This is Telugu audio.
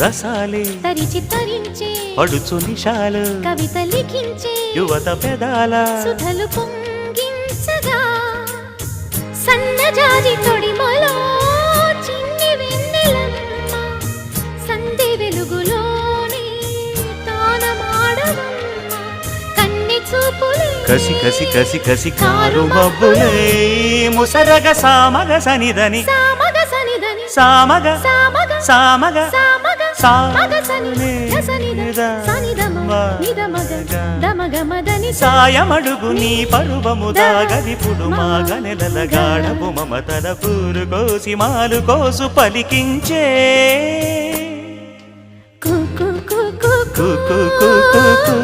రసాలే తరిచి తరించే పడుచు నిషాలు కవిత లిఖించే యువత పెదాల సుధలు పొంగించగా సన్నజాజి తొడిమలో చిన్ని వెన్నెలమ్మ సంధి వెలుగులోనే తానమాడవమ్మ కన్నె చూపులే కసి కసి కసి కసి కారు మబ్బులే ముసరగ సామగ సనిదని సామగ సనిదని సామగ సామగ సామగ సామగ సామగ సని సనిద సనిదమ నిదమగ దమగ మదని సాయమడుగు నీ పరువము దాగదిపుడు మాగనెలల గాఢపు మమతల పూరు కోసి మాలు కోసు పలికించే కు కు కు కు కు కు కు కు